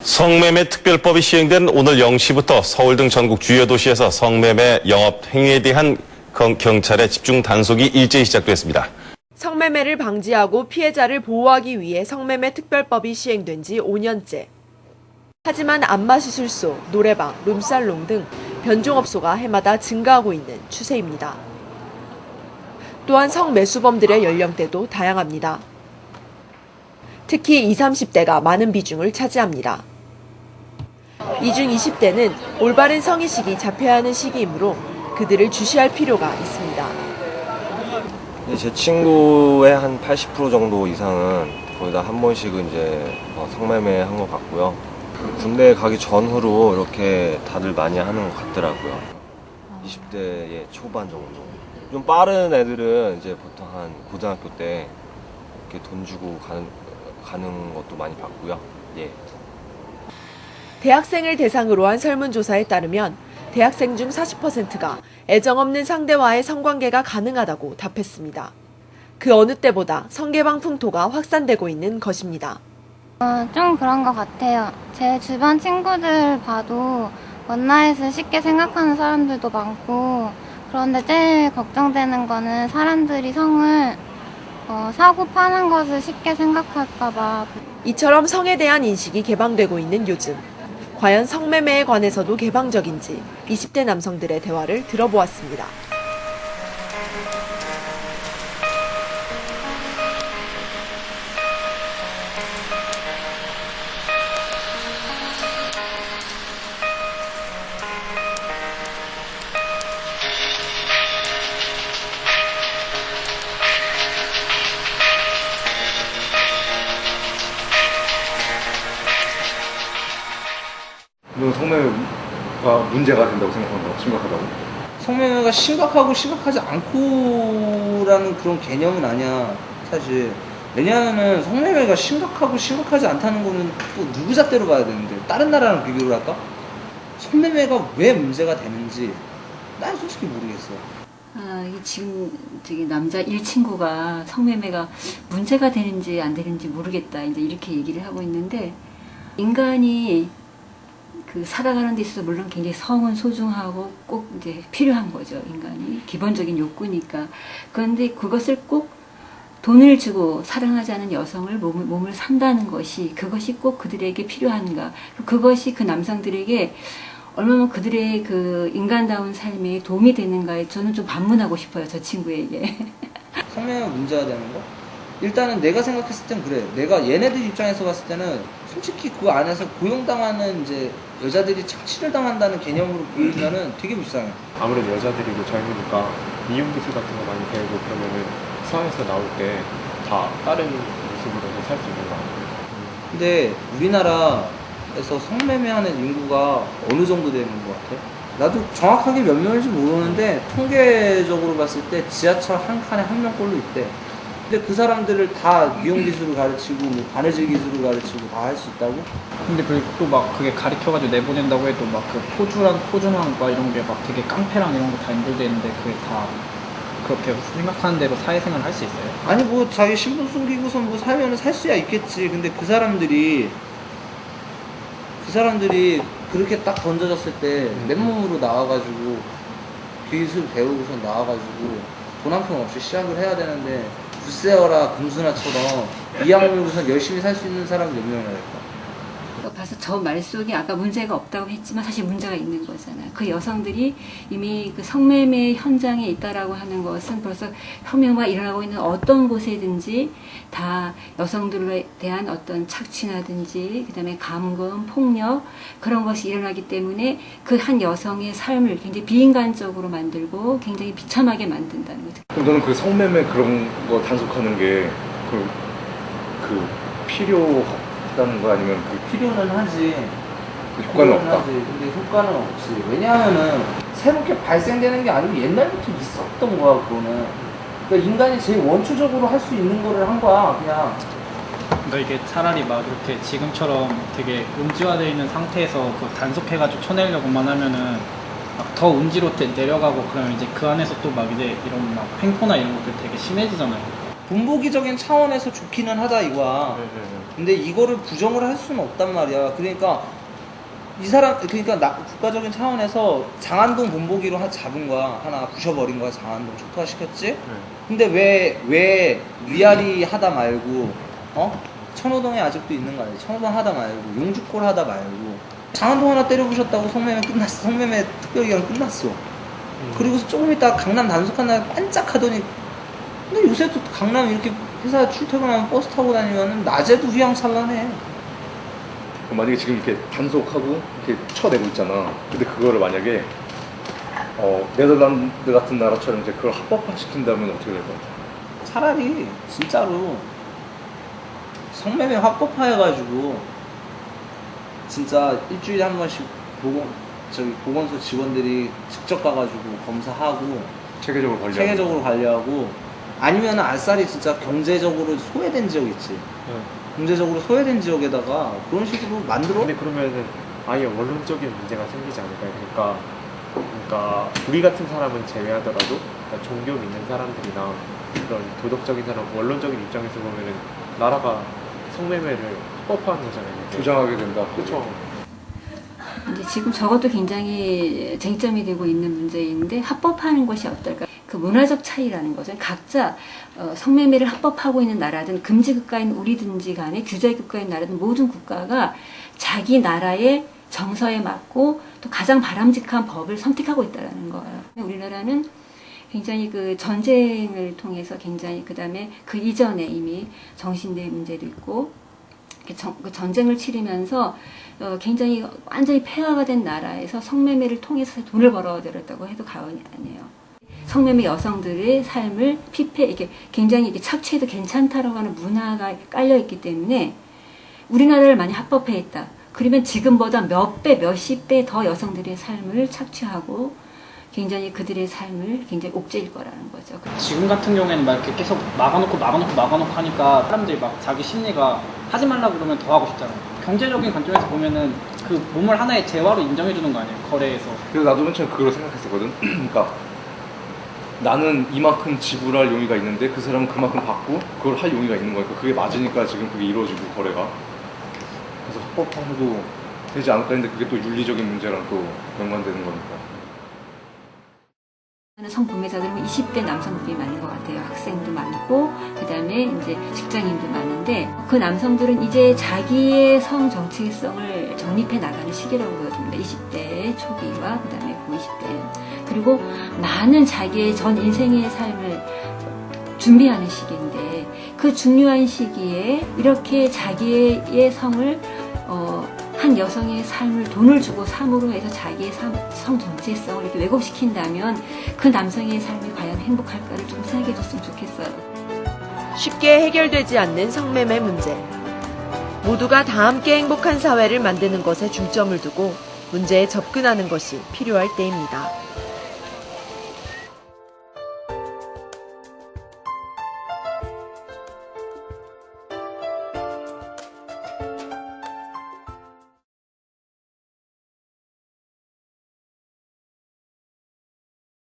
성매매 특별법이 시행된 오늘 0시부터 서울 등 전국 주요 도시에서 성매매 영업 행위에 대한 경찰의 집중 단속이 일제히 시작됐습니다. 성매매를 방지하고 피해자를 보호하기 위해 성매매 특별법이 시행된 지 5년째. 하지만 안마시술소, 노래방, 룸살롱 등 변종업소가 해마다 증가하고 있는 추세입니다. 또한 성매수범들의 연령대도 다양합니다. 특히 20, 30대가 많은 비중을 차지합니다. 이 중 20대는 올바른 성의식이 잡혀야 하는 시기이므로 그들을 주시할 필요가 있습니다. 제 친구의 한 80% 정도 이상은 거의 다 한 번씩은 이제 성매매 한 것 같고요. 군대 가기 전후로 이렇게 다들 많이 하는 것 같더라고요. 20대의 초반 정도. 좀 빠른 애들은 이제 보통 한 고등학교 때 이렇게 돈 주고 가는 것도 많이 봤고요. 예. 대학생을 대상으로 한 설문조사에 따르면 대학생 중 40%가 애정 없는 상대와의 성관계가 가능하다고 답했습니다. 그 어느 때보다 성개방 풍토가 확산되고 있는 것입니다. 좀 그런 것 같아요. 제 주변 친구들 봐도 원나잇을 쉽게 생각하는 사람들도 많고, 그런데 제일 걱정되는 거는 사람들이 성을 사고 파는 것을 쉽게 생각할까봐. 이처럼 성에 대한 인식이 개방되고 있는 요즘. 과연 성매매에 관해서도 개방적인지 20대 남성들의 대화를 들어보았습니다. 너 성매매가 문제가 된다고 생각한다고? 심각하다고? 성매매가 심각하고 심각하지 않고라는 그런 개념은 아니야, 사실. 왜냐하면 성매매가 심각하고 심각하지 않다는 거는 또 누구 잣대로 봐야 되는데, 다른 나라랑 비교를 할까? 성매매가 왜 문제가 되는지 난 솔직히 모르겠어. 지금 저기 남자 일 친구가 성매매가 문제가 되는지 안 되는지 모르겠다, 이제 이렇게 얘기를 하고 있는데, 인간이 살아가는 데 있어서 물론 굉장히 성은 소중하고 꼭 이제 필요한 거죠. 인간이 기본적인 욕구니까. 그런데 그것을 꼭 돈을 주고 사랑하지 않은 여성을 몸을 산다는 것이, 그것이 꼭 그들에게 필요한가? 그것이 그 남성들에게 얼마나 그들의 그 인간다운 삶에 도움이 되는가에 저는 좀 반문하고 싶어요, 저 친구에게. 성매매가 문제가 되는 거? 일단은 내가 생각했을 땐 그래. 내가 얘네들 입장에서 봤을 때는 솔직히 그 안에서 고용당하는 이제 여자들이 착취를 당한다는 개념으로 보이면은 되게 불쌍해. 아무래도 여자들이고 젊으니까 미용 기술 같은 거 많이 배우고 그러면은 사회에서 나올 때 다 다른 모습으로 살 수 있는 거 같아요. 근데 우리나라에서 성매매하는 인구가 어느 정도 되는 것 같아? 나도 정확하게 몇 명인지 모르는데 통계적으로 봤을 때 지하철 한 칸에 한 명꼴로 있대. 근데 그 사람들을 다 미용 기술을 가르치고 뭐 바느질 기술을 가르치고 다 할 수 있다고? 근데 그리고 또 막 그게 가르쳐가지고 내보낸다고 해도 막 그 포주랑 막 이런 게 막 되게 깡패랑 이런 거 다 연결돼 있는데 그게 다 그렇게 생각하는 대로 사회생활 할 수 있어요? 아니 뭐 자기 신분 숨기고서 뭐 살면은 살 수야 있겠지. 근데 그 사람들이 그렇게 딱 던져졌을 때 맨몸으로 나와가지고 기술 배우고서 나와가지고 돈 한 푼 없이 시작을 해야 되는데 부세어라 금수나처럼 이악물고선 열심히 살 수 있는 사람이 몇 명이나 될까? 봐서 저 말 속에 아까 문제가 없다고 했지만 사실 문제가 있는 거잖아요. 그 여성들이 이미 그 성매매 현장에 있다라고 하는 것은 벌써 혐오가 일어나고 있는 어떤 곳에든지 다 여성들에 대한 어떤 착취라든지 그다음에 감금, 폭력 그런 것이 일어나기 때문에 그 한 여성의 삶을 굉장히 비인간적으로 만들고 굉장히 비참하게 만든다는 거죠. 그럼 너는 그 성매매 그런 거 단속하는 게 필요하다는 거 아니면 필요는 하지. 효과는 없다? 근데 효과는 없지. 왜냐하면은 새롭게 발생되는 게 아니고 옛날부터 있었던 거야, 그거는. 그러니까 인간이 제일 원초적으로 할 수 있는 거를 한 거야, 그냥. 그러니까 이게 차라리 막 이렇게 지금처럼 되게 음지화되어 있는 상태에서 그 단속해가지고 쳐내려고만 하면은 막 더 음지로 내려가고 그러면 이제 그 안에서 또 막 이제 이런 막 횡포나 이런 것들 되게 심해지잖아요. 본보기적인 차원에서 좋기는 하다 이거야. 근데 이거를 부정을 할 수는 없단 말이야. 그러니까 이 사람, 그러니까 국가적인 차원에서 장안동 본보기로 잡은 거야. 하나 부셔버린 거야. 장안동 초토화시켰지. 근데 왜 위아리 하다 말고 천호동에 아직도 있는 거 아니야. 천호동 하다 말고 용주골 하다 말고 장안동 하나 때려 부셨다고 성매매 끝났어. 성매매 특별기간 끝났어. 그리고서 조금 있다가 강남 단속한 날 반짝하더니, 근데 요새 또 강남 이렇게 회사 출퇴근하면 버스 타고 다니면 낮에도 휘황찬란해. 만약에 지금 이렇게 단속하고 이렇게 쳐내고 있잖아. 근데 그거를 만약에 네덜란드 같은 나라처럼 이제 그걸 합법화시킨다면 어떻게 될 것 같아? 차라리 진짜로 성매매 합법화해가지고 진짜 일주일에 한 번씩 보건소 직원들이 직접 가가지고 검사하고 체계적으로 관리하고 아니면 아싸리 진짜 경제적으로 소외된 지역 있지. 경제적으로 소외된 지역에다가 그런 식으로 만들어. 근데 그러면은 아예 원론적인 문제가 생기지 않을까요? 그러니까 우리 같은 사람은 제외하더라도 그러니까 종교 믿는 사람들이나 그런 도덕적인 사람, 원론적인 입장에서 보면은 나라가 성매매를 합법화하는 거잖아요. 조장하게 된다. 그렇죠. 이제 지금 저것도 굉장히 쟁점이 되고 있는 문제인데 합법화하는 것이 어떨까? 그 문화적 차이라는 것은 각자 성매매를 합법하고 있는 나라든 금지 국가인 우리든지 간에 규제 국가인 나라든 모든 국가가 자기 나라의 정서에 맞고 또 가장 바람직한 법을 선택하고 있다는 거예요. 우리나라는 굉장히 그 전쟁을 통해서 굉장히 그다음에 그 이전에 이미 정신대 문제도 있고 그 전쟁을 치르면서 굉장히 완전히 폐허가 된 나라에서 성매매를 통해서 돈을 벌어들였다고 해도 과언이 아니에요. 성매매 여성들의 삶을 이렇게 굉장히 이렇게 착취해도 괜찮다라고 하는 문화가 깔려있기 때문에 우리나라를 많이 합법화했다. 그러면 지금보다 몇 배, 몇십 배 더 여성들의 삶을 착취하고 굉장히 그들의 삶을 굉장히 옥죄일 거라는 거죠. 지금 같은 경우에는 막 이렇게 계속 막아놓고 하니까 사람들이 막 자기 심리가 하지 말라고 그러면 더 하고 싶잖아요. 경제적인 관점에서 보면은 그 몸을 하나의 재화로 인정해주는 거 아니에요, 거래에서. 그래서 나도 맨 처음에 그걸 생각했었거든. 그러니까 나는 이만큼 지불할 용의가 있는데 그 사람은 그만큼 받고 그걸 할 용의가 있는 거니까 그게 맞으니까 지금 그게 이루어지고 거래가. 그래서 합법화해도 되지 않을까 했는데 그게 또 윤리적인 문제랑 또 연관되는 거니까. 성범죄자들은 20대 남성들이 많은 것 같아요. 학생도 많고 그다음에 이제 직장인도 많은데 그 남성들은 이제 자기의 성 정체성을 정립해 나가는 시기라고 보여집니다. 20대 초기와 그다음에 20대 그리고 많은 자기의 전 인생의 삶을 준비하는 시기인데 그 중요한 시기에 이렇게 자기의 성을 한 여성의 삶을 돈을 주고 삼으로 해서 자기의 성 정체성을 이렇게 왜곡시킨다면 그 남성의 삶이 과연 행복할까를 좀 생각해 줬으면 좋겠어요. 쉽게 해결되지 않는 성매매 문제. 모두가 다 함께 행복한 사회를 만드는 것에 중점을 두고 문제에 접근하는 것이 필요할 때입니다.